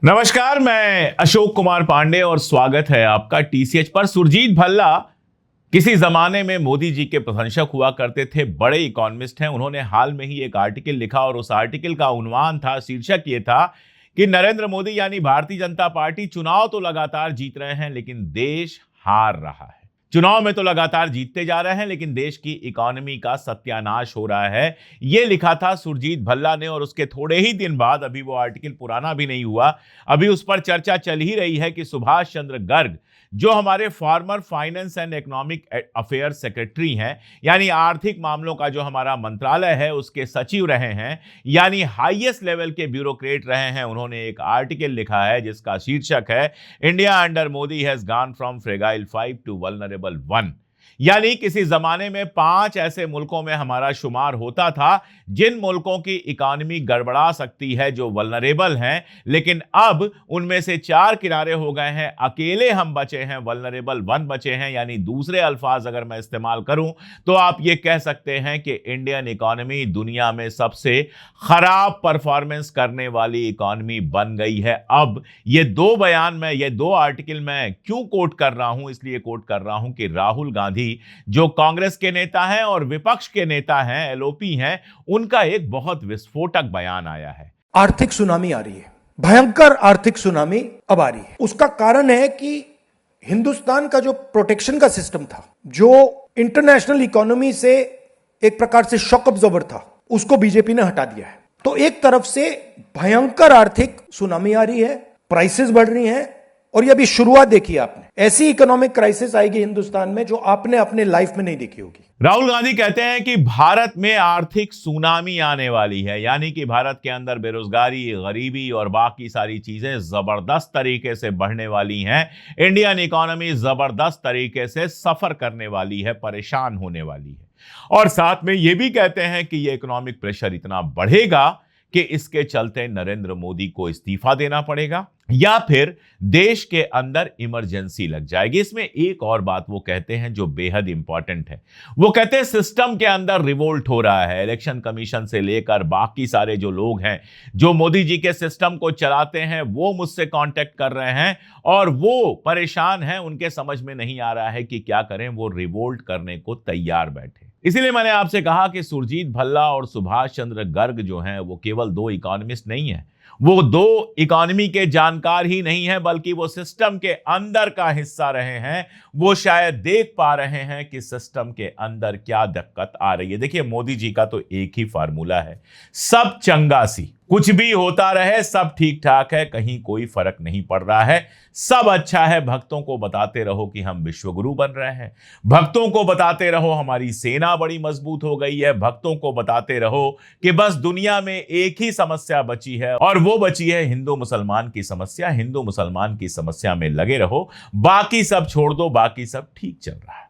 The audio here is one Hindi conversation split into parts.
नमस्कार, मैं अशोक कुमार पांडे और स्वागत है आपका टीसीएच पर। सुरजीत भल्ला किसी जमाने में मोदी जी के प्रशंसक हुआ करते थे, बड़े इकोनॉमिस्ट हैं। उन्होंने हाल में ही एक आर्टिकल लिखा और उस आर्टिकल का उन्वान था, शीर्षक ये था कि नरेंद्र मोदी यानी भारतीय जनता पार्टी चुनाव तो लगातार जीत रहे हैं लेकिन देश हार रहा है। चुनाव में तो लगातार जीतते जा रहे हैं लेकिन देश की इकोनॉमी का सत्यानाश हो रहा है। यह लिखा था सुरजीत भल्ला ने और उसके थोड़े ही दिन बाद, अभी वो आर्टिकल पुराना भी नहीं हुआ, अभी उस पर चर्चा चल ही रही है कि सुभाष चंद्र गर्ग, जो हमारे former finance and economic affair secretary हैं, यानी आर्थिक मामलों का जो हमारा मंत्रालय है उसके सचिव रहे हैं, यानी हाईएस्ट लेवल के ब्यूरोक्रेट रहे हैं, उन्होंने एक आर्टिकल लिखा है जिसका शीर्षक है India under Modi has gone from fragile 5 to vulnerable 1। यानी किसी जमाने में 5 ऐसे मुल्कों में हमारा शुमार होता था जिन मुल्कों की इकोनॉमी गड़बड़ा सकती है, जो वल्नरेबल हैं, लेकिन अब उनमें से 4 किनारे हो गए हैं, अकेले हम बचे हैं, वल्नरेबल 1 बचे हैं। यानी दूसरे अल्फाज अगर मैं इस्तेमाल करूं तो आप ये कह सकते हैं कि इंडियन इकोनॉमी दुनिया में सबसे खराब परफॉर्मेंस करने वाली इकोनॉमी बन गई है। अब ये 2 बयान में, ये 2 आर्टिकल मैं क्यों कोट कर रहा हूं? इसलिए कोट कर रहा हूं कि राहुल गांधी, जो कांग्रेस के नेता हैं और विपक्ष के नेता हैं, एलओपी हैं, उनका एक बहुत विस्फोटक बयान आया है। आर्थिक सुनामी आ रही है, भयंकर आर्थिक सुनामी अब आ रही है। उसका कारण है कि हिंदुस्तान का जो प्रोटेक्शन का सिस्टम था, जो इंटरनेशनल इकोनॉमी से एक प्रकार से शॉक अब्जॉर्बर था, उसको बीजेपी ने हटा दिया है। तो एक तरफ से भयंकर आर्थिक सुनामी आ रही है, प्राइसेस बढ़ रही हैं, और ये अभी शुरुआत देखी आपने। ऐसी इकोनॉमिक क्राइसिस आएगी हिंदुस्तान में जो आपने अपने लाइफ में नहीं देखी होगी। राहुल गांधी कहते हैं कि भारत में आर्थिक सुनामी आने वाली है, यानी कि भारत के अंदर बेरोजगारी, गरीबी और बाकी सारी चीजें जबरदस्त तरीके से बढ़ने वाली हैं। इंडियन इकोनॉमी जबरदस्त तरीके से सफर करने वाली है, परेशान होने वाली है। और साथ में यह भी कहते हैं कि यह इकोनॉमिक प्रेशर इतना बढ़ेगा कि इसके चलते नरेंद्र मोदी को इस्तीफा देना पड़ेगा या फिर देश के अंदर इमरजेंसी लग जाएगी। इसमें एक और बात वो कहते हैं जो बेहद इंपॉर्टेंट है। वो कहते हैं सिस्टम के अंदर रिवोल्ट हो रहा है। इलेक्शन कमीशन से लेकर बाकी सारे जो लोग हैं, जो मोदी जी के सिस्टम को चलाते हैं, वो मुझसे कांटेक्ट कर रहे हैं और वो परेशान हैं। उनके समझ में नहीं आ रहा है कि क्या करें, वो रिवोल्ट करने को तैयार बैठे। इसीलिए मैंने आपसे कहा कि सुरजीत भल्ला और सुभाष चंद्र गर्ग जो हैं, वो केवल 2 इकोनॉमिस्ट नहीं हैं, वो 2 इकोनॉमी के जानकार ही नहीं हैं, बल्कि वो सिस्टम के अंदर का हिस्सा रहे हैं। वो शायद देख पा रहे हैं कि सिस्टम के अंदर क्या दिक्कत आ रही है। देखिए, मोदी जी का तो एक ही फार्मूला है, सब चंगा सी, कुछ भी होता रहे, सब ठीक ठाक है, कहीं कोई फर्क नहीं पड़ रहा है, सब अच्छा है। भक्तों को बताते रहो कि हम विश्वगुरु बन रहे हैं, भक्तों को बताते रहो हमारी सेना बड़ी मजबूत हो गई है, भक्तों को बताते रहो कि बस दुनिया में एक ही समस्या बची है और वो बची है हिंदू मुसलमान की समस्या। हिंदू मुसलमान की समस्या में लगे रहो, बाकी सब छोड़ दो, बाकी सब ठीक चल रहा है।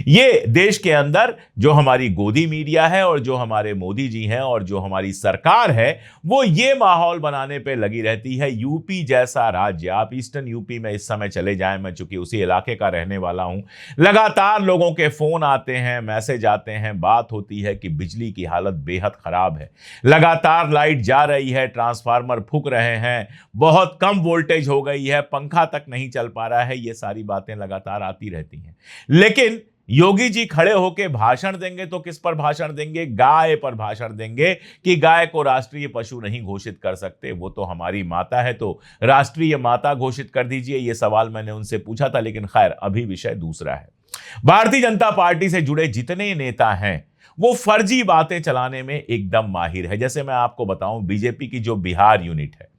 ये देश के अंदर जो हमारी गोदी मीडिया है और जो हमारे मोदी जी हैं और जो हमारी सरकार है, वो ये माहौल बनाने पे लगी रहती है। यूपी जैसा राज्य, आप ईस्टर्न यूपी में इस समय चले जाएं, मैं चूंकि उसी इलाके का रहने वाला हूं, लगातार लोगों के फोन आते हैं, मैसेज आते हैं, बात होती है कि बिजली की हालत बेहद खराब है, लगातार लाइट जा रही है, ट्रांसफार्मर फूक रहे हैं, बहुत कम वोल्टेज हो गई है, पंखा तक नहीं चल पा रहा है। ये सारी बातें लगातार आती रहती हैं। लेकिन योगी जी खड़े होकर भाषण देंगे तो किस पर भाषण देंगे? गाय पर भाषण देंगे कि गाय को राष्ट्रीय पशु नहीं घोषित कर सकते, वो तो हमारी माता है, तो राष्ट्रीय माता घोषित कर दीजिए। ये सवाल मैंने उनसे पूछा था, लेकिन खैर अभी विषय दूसरा है। भारतीय जनता पार्टी से जुड़े जितने नेता हैं वो फर्जी बातें चलाने में एकदम माहिर है। जैसे मैं आपको बताऊं, बीजेपी की जो बिहार यूनिट है,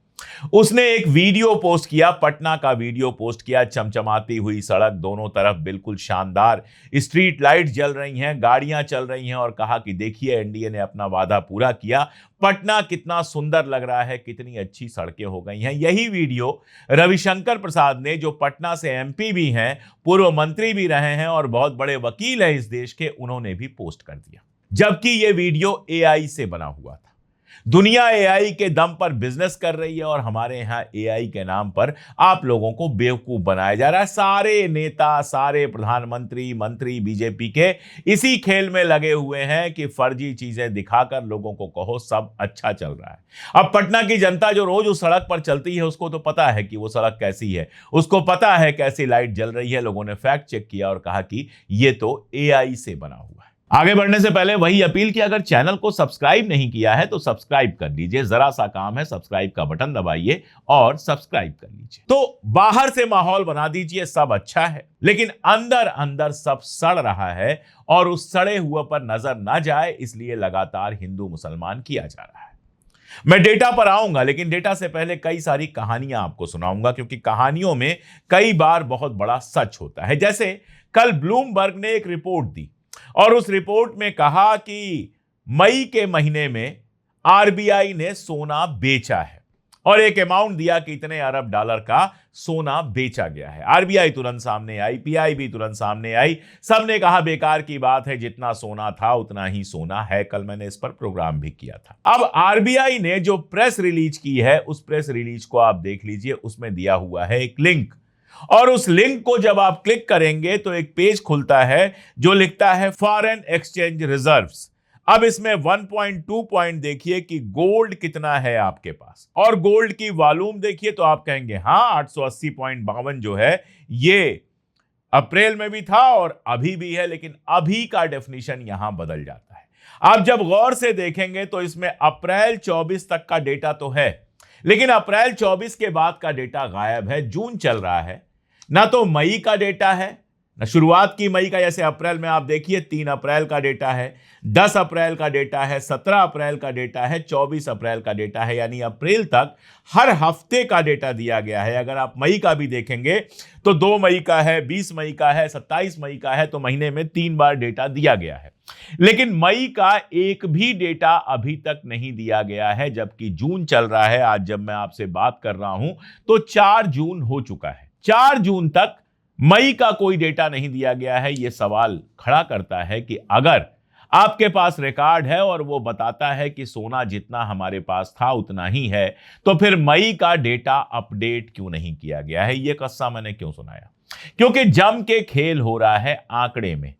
उसने एक वीडियो पोस्ट किया, पटना का वीडियो पोस्ट किया, चमचमाती हुई सड़क, दोनों तरफ बिल्कुल शानदार स्ट्रीट लाइट जल रही हैं, गाड़ियां चल रही हैं, और कहा कि देखिए एनडीए ने अपना वादा पूरा किया, पटना कितना सुंदर लग रहा है, कितनी अच्छी सड़कें हो गई हैं। यही वीडियो रविशंकर प्रसाद ने, जो पटना से एमपी भी हैं, पूर्व मंत्री भी रहे हैं और बहुत बड़े वकील हैं इस देश के, उन्होंने भी पोस्ट कर दिया, जबकि यह वीडियो एआई से बना हुआ था। दुनिया एआई के दम पर बिजनेस कर रही है और हमारे यहां एआई के नाम पर आप लोगों को बेवकूफ बनाया जा रहा है। सारे नेता, सारे प्रधानमंत्री, मंत्री बीजेपी के इसी खेल में लगे हुए हैं कि फर्जी चीजें दिखाकर लोगों को कहो सब अच्छा चल रहा है। अब पटना की जनता जो रोज उस सड़क पर चलती है उसको तो पता है कि वो सड़क कैसी है, उसको पता है कैसी लाइट जल रही है। लोगों ने फैक्ट चेक किया और कहा कि ये तो एआई से बना हुआ है। आगे बढ़ने से पहले वही अपील कि अगर चैनल को सब्सक्राइब नहीं किया है तो सब्सक्राइब कर लीजिए, जरा सा काम है, सब्सक्राइब का बटन दबाइए और सब्सक्राइब कर लीजिए। तो बाहर से माहौल बना दीजिए, सब अच्छा है, लेकिन अंदर अंदर सब सड़ रहा है और उस सड़े हुए पर नजर ना जाए इसलिए लगातार हिंदू मुसलमान किया जा रहा है। मैं डेटा पर आऊंगा, लेकिन डेटा से पहले कई सारी कहानियां आपको सुनाऊंगा, क्योंकि कहानियों में कई बार बहुत बड़ा सच होता है। जैसे कल ब्लूमबर्ग ने एक रिपोर्ट दी और उस रिपोर्ट में कहा कि मई के महीने में आरबीआई ने सोना बेचा है और एक अमाउंट दिया कि इतने अरब डॉलर का सोना बेचा गया है। आरबीआई तुरंत सामने आई, पीआई भी तुरंत सामने आई, सबने कहा बेकार की बात है, जितना सोना था उतना ही सोना है। कल मैंने इस पर प्रोग्राम भी किया था। अब आरबीआई ने जो प्रेस रिलीज की है उस प्रेस रिलीज को आप देख लीजिए, उसमें दिया हुआ है एक लिंक और उस लिंक को जब आप क्लिक करेंगे तो एक पेज खुलता है जो लिखता है फॉरेन एक्सचेंज रिजर्व्स। अब इसमें 1.2 पॉइंट देखिए कि गोल्ड कितना है आपके पास और गोल्ड की वॉल्यूम देखिए तो आप कहेंगे हाँ 880.52 जो है ये अप्रैल में भी था और अभी भी है, लेकिन अभी का डेफिनेशन यहां बदल जाता है। आप जब गौर से देखेंगे तो इसमें अप्रैल 24 तक का डेटा तो है, लेकिन अप्रैल 24 के बाद का डेटा गायब है। जून चल रहा है, ना तो मई का डेटा है ना शुरुआत की मई का। जैसे अप्रैल में आप देखिए 3 अप्रैल का डेटा है, 10 अप्रैल का डेटा है, 17 अप्रैल का डेटा है, 24 अप्रैल का डेटा है, यानी अप्रैल तक हर हफ्ते का डेटा दिया गया है। अगर आप मई का भी देखेंगे तो 2 मई का है, 20 मई का है, 27 मई का है, तो महीने में 3 बार डेटा दिया गया है। लेकिन मई का एक भी डेटा अभी तक नहीं दिया गया है, जबकि जून चल रहा है। आज जब मैं आपसे बात कर रहा हूं तो 4 जून हो चुका है। 4 जून तक मई का कोई डेटा नहीं दिया गया है। यह सवाल खड़ा करता है कि अगर आपके पास रिकॉर्ड है और वो बताता है कि सोना जितना हमारे पास था उतना ही है, तो फिर मई का डेटा अपडेट क्यों नहीं किया गया है? यह किस्सा मैंने क्यों सुनाया? क्योंकि जम के खेल हो रहा है आंकड़े में।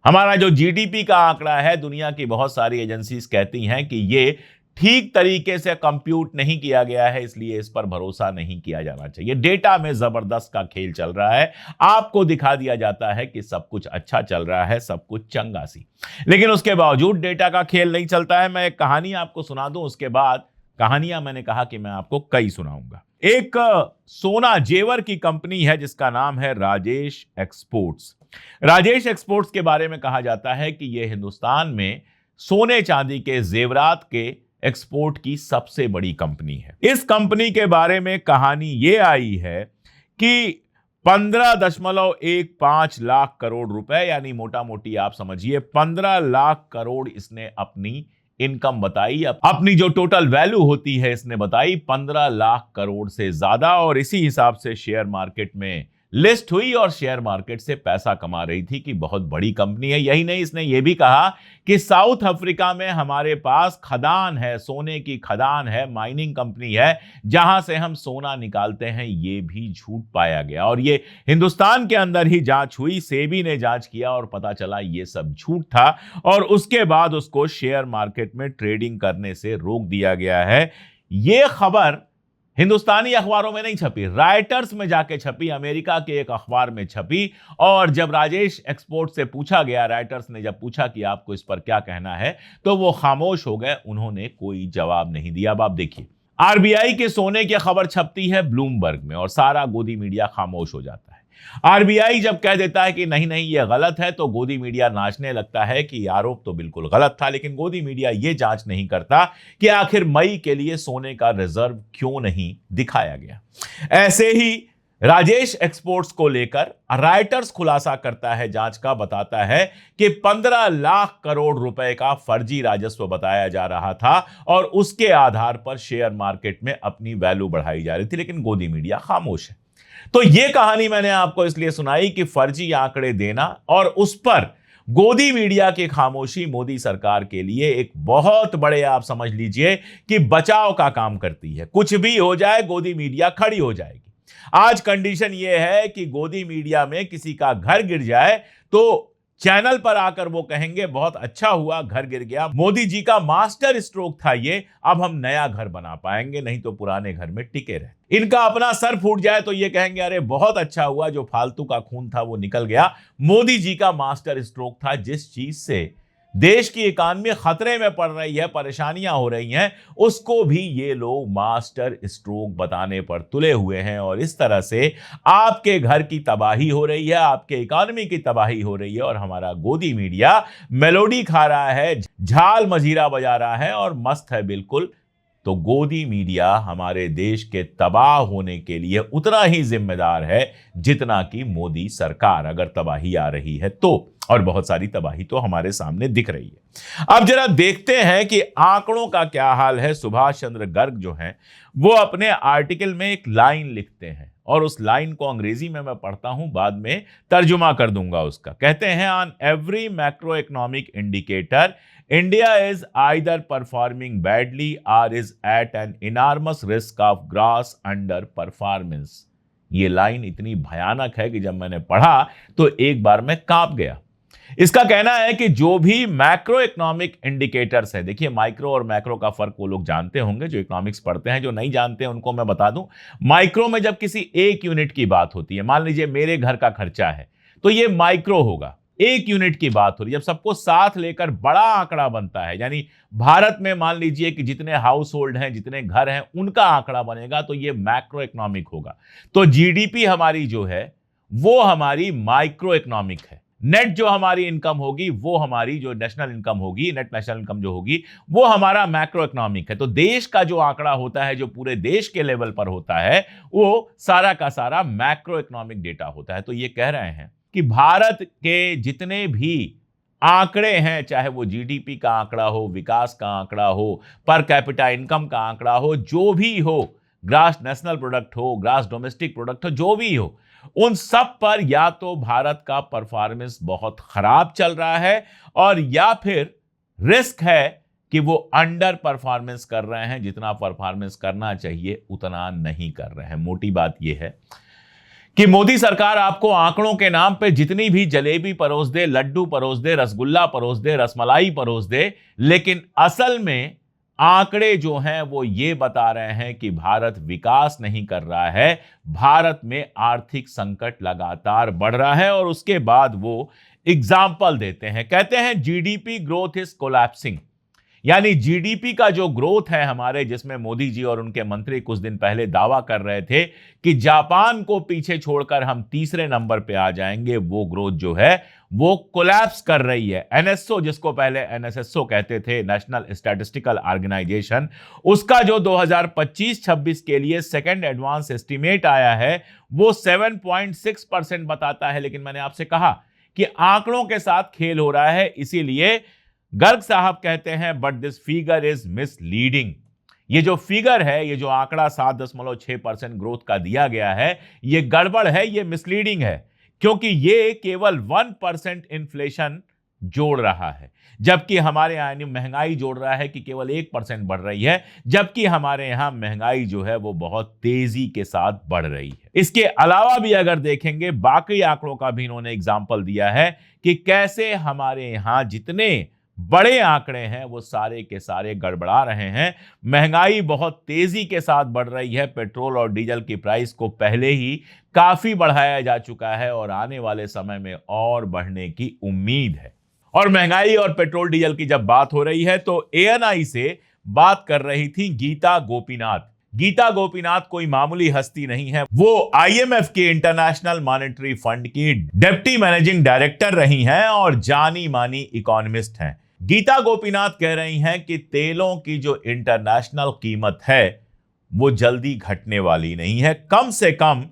हमारा जो जीडीपी का आंकड़ा है, दुनिया की बहुत सारी एजेंसीज कहती हैं कि ये ठीक तरीके से कंप्यूट नहीं किया गया है, इसलिए इस पर भरोसा नहीं किया जाना चाहिए। डेटा में जबरदस्त का खेल चल रहा है। आपको दिखा दिया जाता है कि सब कुछ अच्छा चल रहा है, सब कुछ चंगा सी, लेकिन उसके बावजूद डेटा का खेल नहीं चलता है। मैं एक कहानी आपको सुना दूं, उसके बाद कहानियां मैंने कहा कि मैं आपको कई सुनाऊंगा। एक सोना जेवर की कंपनी है जिसका नाम है राजेश एक्सपोर्ट्स। राजेश एक्सपोर्ट्स के बारे में कहा जाता है कि यह हिंदुस्तान में सोने चांदी के जेवरात के एक्सपोर्ट की सबसे बड़ी कंपनी है। इस कंपनी के बारे में कहानी यह आई है कि 15.15 लाख करोड़ रुपए, यानी मोटा मोटी आप समझिए 15 लाख करोड़ इसने अपनी इनकम बताई। अपनी जो टोटल वैल्यू होती है इसने बताई 15 लाख करोड़ से ज्यादा, और इसी हिसाब से शेयर मार्केट में लिस्ट हुई और शेयर मार्केट से पैसा कमा रही थी कि बहुत बड़ी कंपनी है। यही नहीं, इसने यह भी कहा कि साउथ अफ्रीका में हमारे पास खदान है, सोने की खदान है, माइनिंग कंपनी है जहां से हम सोना निकालते हैं। यह भी झूठ पाया गया और यह हिंदुस्तान के अंदर ही जांच हुई। सेबी ने जांच किया और पता चला यह सब झूठ था और उसके बाद उसको शेयर मार्केट में ट्रेडिंग करने से रोक दिया गया है। यह खबर हिंदुस्तानी अखबारों में नहीं छपी, राइटर्स में जाके छपी, अमेरिका के एक अखबार में छपी। और जब राजेश एक्सपोर्ट से पूछा गया, राइटर्स ने जब पूछा कि आपको इस पर क्या कहना है, तो वो खामोश हो गए, उन्होंने कोई जवाब नहीं दिया। अब आप देखिए, आरबीआई के सोने की खबर छपती है ब्लूमबर्ग में और सारा गोदी मीडिया खामोश हो जाता है। आरबीआई जब कह देता है कि नहीं नहीं ये गलत है, तो गोदी मीडिया नाचने लगता है कि आरोप तो बिल्कुल गलत था। लेकिन गोदी मीडिया ये जांच नहीं करता कि आखिर मई के लिए सोने का रिजर्व क्यों नहीं दिखाया गया। ऐसे ही राजेश एक्सपोर्ट्स को लेकर राइटर्स खुलासा करता है, जांच का, बताता है कि 15 लाख करोड़ रुपए का फर्जी राजस्व बताया जा रहा था और उसके आधार पर शेयर मार्केट में अपनी वैल्यू बढ़ाई जा रही थी, लेकिन गोदी मीडिया खामोश है। तो यह कहानी मैंने आपको इसलिए सुनाई कि फर्जी आंकड़े देना और उस पर गोदी मीडिया की खामोशी मोदी सरकार के लिए एक बहुत बड़े, आप समझ लीजिए कि बचाव का काम करती है। कुछ भी हो जाए गोदी मीडिया खड़ी हो जाएगी। आज कंडीशन यह है कि गोदी मीडिया में किसी का घर गिर जाए तो चैनल पर आकर वो कहेंगे बहुत अच्छा हुआ घर गिर गया, मोदी जी का मास्टर स्ट्रोक था ये, अब हम नया घर बना पाएंगे, नहीं तो पुराने घर में टिके रहे। इनका अपना सर फूट जाए तो ये कहेंगे अरे बहुत अच्छा हुआ, जो फालतू का खून था वो निकल गया, मोदी जी का मास्टर स्ट्रोक था। जिस चीज से देश की इकॉनमी खतरे में पड़ रही है, परेशानियां हो रही हैं, उसको भी ये लोग मास्टर स्ट्रोक बताने पर तुले हुए हैं। और इस तरह से आपके घर की तबाही हो रही है, आपके इकॉनमी की तबाही हो रही है, और हमारा गोदी मीडिया मेलोडी खा रहा है, झाल मजीरा बजा रहा है और मस्त है बिल्कुल। तो गोदी मीडिया हमारे देश के तबाह होने के लिए उतना ही जिम्मेदार है जितना कि मोदी सरकार, अगर तबाही आ रही है तो। और बहुत सारी तबाही तो हमारे सामने दिख रही है। अब जरा देखते हैं कि आंकड़ों का क्या हाल है। सुभाष चंद्र गर्ग जो हैं वो अपने आर्टिकल में एक लाइन लिखते हैं, और उस लाइन को अंग्रेजी में मैं पढ़ता हूं, बाद में तर्जुमा कर दूंगा उसका। कहते हैं on every macro economic indicator India is either performing badly or is at an enormous risk of gross underperformance। ये लाइन इतनी भयानक है कि जब मैंने पढ़ा तो एक बार मैं कांप गया। इसका कहना है कि जो भी मैक्रो इकोनॉमिक इंडिकेटर्स है, देखिए माइक्रो और मैक्रो का फर्क वो लोग जानते होंगे जो इकोनॉमिक्स पढ़ते हैं, जो नहीं जानते हैं उनको मैं बता दूं। माइक्रो में जब किसी एक यूनिट की बात होती है, मान लीजिए मेरे घर का खर्चा है, तो ये माइक्रो होगा, एक यूनिट की बात हो रही है। जब सबको साथ लेकर बड़ा आंकड़ा बनता है, यानी भारत में मान लीजिए कि जितने हाउस होल्ड हैं, जितने घर हैं, उनका आंकड़ा बनेगा, तो ये मैक्रो इकोनॉमिक होगा। तो जीडीपी हमारी जो है वो हमारी माइक्रो इकोनॉमिक है। नेट जो हमारी इनकम होगी वो हमारी जो नेशनल इनकम होगी, नेट नेशनल इनकम जो होगी वो हमारा मैक्रो इकोनॉमिक है। तो देश का जो आंकड़ा होता है, जो पूरे देश के लेवल पर होता है, वो सारा का सारा मैक्रो इकोनॉमिक डेटा होता है। तो ये कह रहे हैं कि भारत के जितने भी आंकड़े हैं, चाहे वो जीडीपी का आंकड़ा हो, विकास का आंकड़ा हो, पर कैपिटा इनकम का आंकड़ा हो, जो भी हो, ग्रास नेशनल प्रोडक्ट हो, ग्रास डोमेस्टिक प्रोडक्ट हो, जो भी हो, उन सब पर या तो भारत का परफॉर्मेंस बहुत खराब चल रहा है, और या फिर रिस्क है कि वो अंडर परफॉर्मेंस कर रहे हैं, जितना परफॉर्मेंस करना चाहिए उतना नहीं कर रहे हैं। मोटी बात यह है कि मोदी सरकार आपको आंकड़ों के नाम पे जितनी भी जलेबी परोस दे, लड्डू परोस दे, रसगुल्ला परोस दे, रसमलाई परोस दे, लेकिन असल में आंकड़े जो हैं वो ये बता रहे हैं कि भारत विकास नहीं कर रहा है, भारत में आर्थिक संकट लगातार बढ़ रहा है। और उसके बाद वो एग्जाम्पल देते हैं, कहते हैं जीडीपी ग्रोथ इज कोलैप्सिंग, यानी जीडीपी का जो ग्रोथ है हमारे, जिसमें मोदी जी और उनके मंत्री कुछ दिन पहले दावा कर रहे थे कि जापान को पीछे छोड़कर हम तीसरे नंबर पे आ जाएंगे, वो ग्रोथ जो है वो कोलैप्स कर रही है। एनएसओ, जिसको पहले एनएसएसओ कहते थे, नेशनल स्टैटिस्टिकल ऑर्गेनाइजेशन, उसका जो 2025-26 के लिए सेकंड एडवांस एस्टीमेट आया है वो 7.6% बताता है। लेकिन मैंने आपसे कहा कि आंकड़ों के साथ खेल हो रहा है, इसीलिए गर्ग साहब कहते हैं but this figure is misleading. ये जो फिगर है, ये जो आंकड़ा 7.6% ग्रोथ का दिया गया है, ये गड़बड़ है, ये मिसलीडिंग है, क्योंकि ये केवल 1% इन्फ्लेशन जोड़ रहा है, जबकि हमारे यहां महंगाई जोड़ रहा है कि केवल 1% बढ़ रही है, जबकि हमारे यहां महंगाई जो है वो बहुत तेजी के साथ बढ़ रही है। इसके अलावा भी अगर देखेंगे, बाकी आंकड़ों का भी इन्होंने एग्जाम्पल दिया है कि कैसे हमारे यहां जितने बड़े आंकड़े हैं वो सारे के सारे गड़बड़ा रहे हैं। महंगाई बहुत तेजी के साथ बढ़ रही है, पेट्रोल और डीजल की प्राइस को पहले ही काफी बढ़ाया जा चुका है और आने वाले समय में और बढ़ने की उम्मीद है। और महंगाई और पेट्रोल डीजल की जब बात हो रही है तो एएनआई से बात कर रही थी गीता गोपीनाथ। गीता गोपीनाथ कोई मामूली हस्ती नहीं है, वो आईएमएफ के इंटरनेशनल मॉनेटरी फंड की डिप्टी मैनेजिंग डायरेक्टर रही हैं और जानी मानी इकोनॉमिस्ट हैं। गीता गोपीनाथ कह रही हैं कि तेलों की जो इंटरनेशनल कीमत है वो जल्दी घटने वाली नहीं है, कम से कम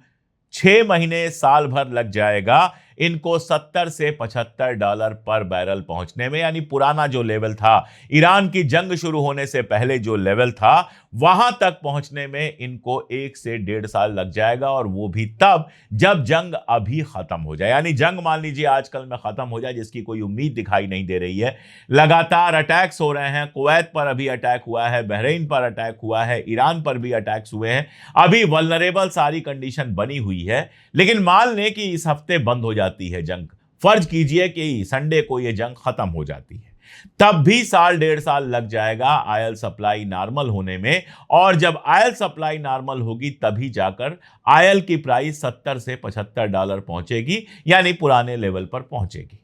6 महीने साल भर लग जाएगा इनको 70 से $75 पर बैरल पहुंचने में, यानी पुराना जो लेवल था, ईरान की जंग शुरू होने से पहले जो लेवल था, वहां तक पहुंचने में इनको 1 से 1.5 साल लग जाएगा, और वो भी तब जब जंग अभी खत्म हो जाए। यानी जंग मान लीजिए आजकल में खत्म हो जाए, जिसकी कोई उम्मीद दिखाई नहीं दे रही है। लगातार अटैक्स हो रहे हैं, कुवैत पर अभी अटैक हुआ है, बहरीन पर अटैक हुआ है, ईरान पर भी अटैक्स हुए हैं। अभी वल्नरेबल सारी कंडीशन बनी हुई है, लेकिन मान लें कि इस हफ्ते बंद हो जाती है जंग, फर्ज कीजिए कि संडे को यह जंग खत्म हो जाती है, तब भी 1.5 साल लग जाएगा ऑयल सप्लाई नॉर्मल होने में। और जब ऑयल सप्लाई नॉर्मल होगी तभी जाकर ऑयल की प्राइस 70 से $75 पहुंचेगी, यानी पुराने लेवल पर पहुंचेगी।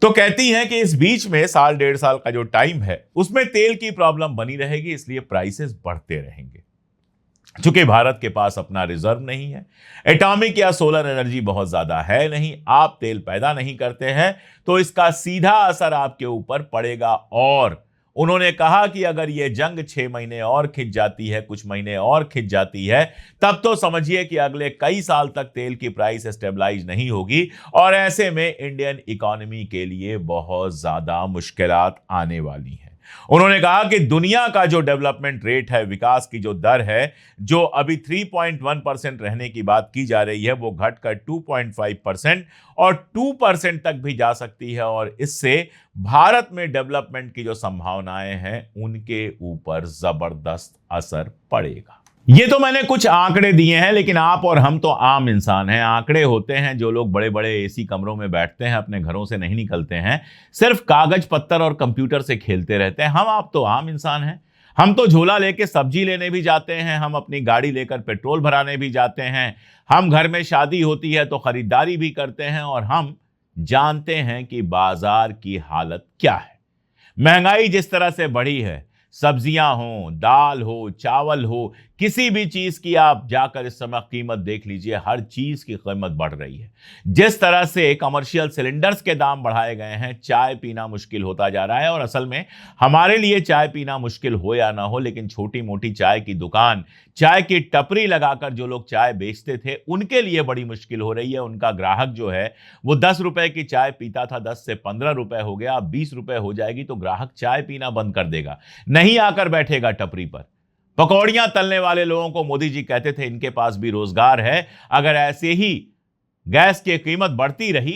तो कहती हैं कि इस बीच में 1.5 साल का जो टाइम है उसमें तेल की प्रॉब्लम बनी रहेगी, इसलिए प्राइसेस बढ़ते रहेंगे। चूंकि भारत के पास अपना रिजर्व नहीं है, एटॉमिक या सोलर एनर्जी बहुत ज्यादा है नहीं, आप तेल पैदा नहीं करते हैं, तो इसका सीधा असर आपके ऊपर पड़ेगा। और उन्होंने कहा कि अगर यह जंग 6 महीने और खिंच जाती है, कुछ महीने और खिंच जाती है, तब तो समझिए कि अगले कई साल तक तेल की प्राइस स्टेबलाइज नहीं होगी, और ऐसे में इंडियन इकोनॉमी के लिए बहुत ज्यादा मुश्किलात आने वाली हैं। उन्होंने कहा कि दुनिया का जो डेवलपमेंट रेट है, विकास की जो दर है, जो अभी 3.1% रहने की बात की जा रही है, वो घटकर 2.5% और 2% तक भी जा सकती है, और इससे भारत में डेवलपमेंट की जो संभावनाएं हैं उनके ऊपर जबरदस्त असर पड़ेगा। ये तो मैंने कुछ आंकड़े दिए हैं, लेकिन आप और हम तो आम इंसान हैं। आंकड़े होते हैं जो लोग बड़े बड़े एसी कमरों में बैठते हैं, अपने घरों से नहीं निकलते हैं, सिर्फ कागज पत्तर और कंप्यूटर से खेलते रहते हैं। हम आप तो आम इंसान हैं। हम तो झोला लेके सब्जी लेने भी जाते हैं, हम अपनी गाड़ी लेकर पेट्रोल भराने भी जाते हैं, हम घर में शादी होती है तो खरीदारी भी करते हैं, और हम जानते हैं कि बाजार की हालत क्या है। महंगाई जिस तरह से बढ़ी है, सब्जियां हो, दाल हो, चावल हो, किसी भी चीज की आप जाकर इस समय कीमत देख लीजिए, हर चीज की कीमत बढ़ रही है। जिस तरह से कमर्शियल सिलेंडर्स के दाम बढ़ाए गए हैं, चाय पीना मुश्किल होता जा रहा है। और असल में हमारे लिए चाय पीना मुश्किल हो या ना हो, लेकिन छोटी मोटी चाय की दुकान, चाय की टपरी लगाकर जो लोग चाय बेचते थे, उनके लिए बड़ी मुश्किल हो रही है। उनका ग्राहक जो है वो 10 रुपए की चाय पीता था, 10 से 15 रुपए हो गया, अब 20 रुपए हो जाएगी, तो ग्राहक चाय पीना बंद कर देगा, नहीं आकर बैठेगा टपरी पर। पकौड़ियां तलने वाले लोगों को मोदी जी कहते थे इनके पास भी रोजगार है। अगर ऐसे ही गैस की कीमत बढ़ती रही,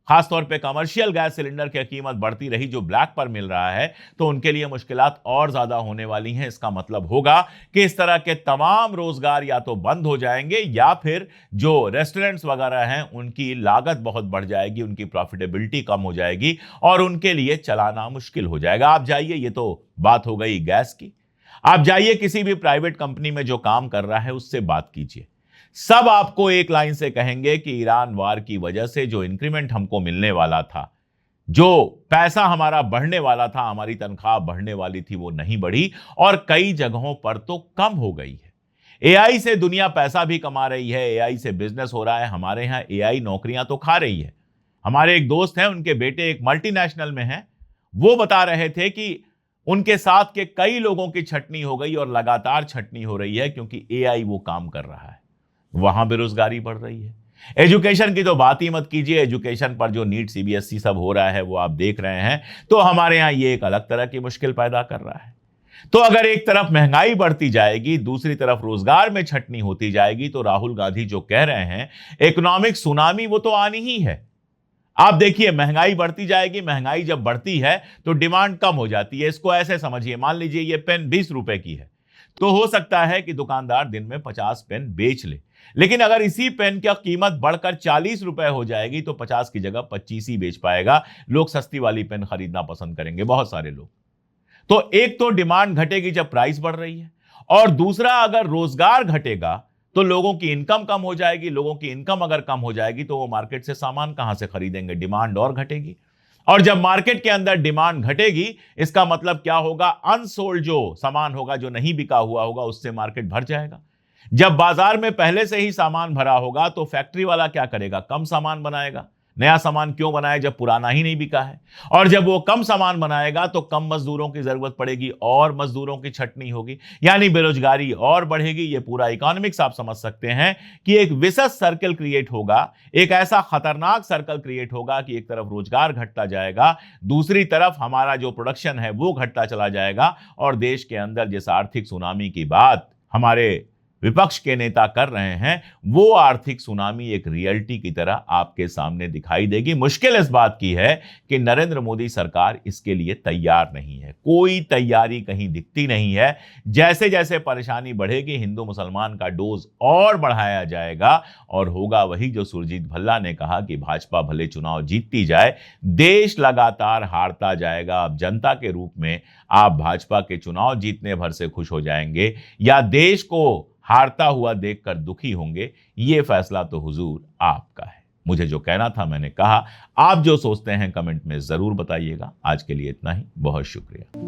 खासतौर पे कमर्शियल गैस सिलेंडर की कीमत बढ़ती रही जो ब्लैक पर मिल रहा है, तो उनके लिए मुश्किलात और ज्यादा होने वाली हैं। इसका मतलब होगा कि इस तरह के तमाम रोजगार या तो बंद हो जाएंगे, या फिर जो रेस्टोरेंट्स वगैरह हैं उनकी लागत बहुत बढ़ जाएगी, उनकी प्रॉफिटेबिलिटी कम हो जाएगी, और उनके लिए चलाना मुश्किल हो जाएगा। आप जाइए, ये तो बात हो गई गैस की, आप जाइए किसी भी प्राइवेट कंपनी में जो काम कर रहा है उससे बात कीजिए, सब आपको एक लाइन से कहेंगे कि ईरान वार की वजह से जो इंक्रीमेंट हमको मिलने वाला था, जो पैसा हमारा बढ़ने वाला था, हमारी तनख्वाह बढ़ने वाली थी, वो नहीं बढ़ी, और कई जगहों पर तो कम हो गई है। एआई से दुनिया पैसा भी कमा रही है, एआई से बिजनेस हो रहा है। हमारे यहां एआई नौकरियां तो खा रही है। हमारे एक दोस्त हैं, उनके बेटे एक मल्टीनेशनल में हैं, वो बता रहे थे कि उनके साथ के कई लोगों की छटनी हो गई, और लगातार छटनी हो रही है क्योंकि एआई वो काम कर रहा है। वहां बेरोजगारी बढ़ रही है। एजुकेशन की तो बात ही मत कीजिए, एजुकेशन पर जो नीट सीबीएसई सब हो रहा है वो आप देख रहे हैं, तो हमारे यहां ये एक अलग तरह की मुश्किल पैदा कर रहा है। तो अगर एक तरफ महंगाई बढ़ती जाएगी, दूसरी तरफ रोजगार में छटनी होती जाएगी, तो राहुल गांधी जो कह रहे हैं इकोनॉमिक सुनामी, वो तो आनी ही है। आप देखिए, महंगाई बढ़ती जाएगी, महंगाई जब बढ़ती है तो डिमांड कम हो जाती है। इसको ऐसे समझिए, मान लीजिए ये पेन 20 रुपए की है, तो हो सकता है कि दुकानदार दिन में 50 पेन बेच ले, लेकिन अगर इसी पेन की कीमत बढ़कर 40 रुपए हो जाएगी तो 50 की जगह 25 ही बेच पाएगा। लोग सस्ती वाली पेन खरीदना पसंद करेंगे, बहुत सारे लोग। तो एक तो डिमांड घटेगी जब प्राइस बढ़ रही है, और दूसरा अगर रोजगार घटेगा तो लोगों की इनकम कम हो जाएगी। लोगों की इनकम अगर कम हो जाएगी तो वो मार्केट से सामान कहां से खरीदेंगे, डिमांड और घटेगी। और जब मार्केट के अंदर डिमांड घटेगी, इसका मतलब क्या होगा, अनसोल्ड जो सामान होगा, जो नहीं बिका हुआ होगा, उससे मार्केट भर जाएगा। जब बाजार में पहले से ही सामान भरा होगा तो फैक्ट्री वाला क्या करेगा, कम सामान बनाएगा, नया सामान क्यों बनाए जब पुराना ही नहीं बिका है? और जब वो कम सामान बनाएगा तो कम मजदूरों की जरूरत पड़ेगी और मजदूरों की छटनी होगी, यानी बेरोजगारी और बढ़ेगी। ये पूरा इकोनॉमिक्स आप समझ सकते हैं कि एक विशेष सर्कल क्रिएट होगा, एक ऐसा खतरनाक सर्कल क्रिएट होगा कि एक तरफ रोजगार घटता जाएगा, दूसरी तरफ हमारा जो प्रोडक्शन है वो घटता चला जाएगा और देश के अंदर जिस आर्थिक सुनामी की बात हमारे विपक्ष के नेता कर रहे हैं वो आर्थिक सुनामी एक रियलिटी की तरह आपके सामने दिखाई देगी। मुश्किल इस बात की है कि नरेंद्र मोदी सरकार इसके लिए तैयार नहीं है, कोई तैयारी कहीं दिखती नहीं है। जैसे जैसे परेशानी बढ़ेगी हिंदू मुसलमान का डोज और बढ़ाया जाएगा और होगा वही जो सुरजीत भल्ला ने कहा कि भाजपा भले चुनाव जीतती जाए, देश लगातार हारता जाएगा। अब जनता के रूप में आप भाजपा के चुनाव जीतने भर से खुश हो जाएंगे या देश को हारता हुआ देखकर दुखी होंगे, ये फैसला तो हुजूर आपका है। मुझे जो कहना था मैंने कहा, आप जो सोचते हैं कमेंट में जरूर बताइएगा। आज के लिए इतना ही, बहुत शुक्रिया।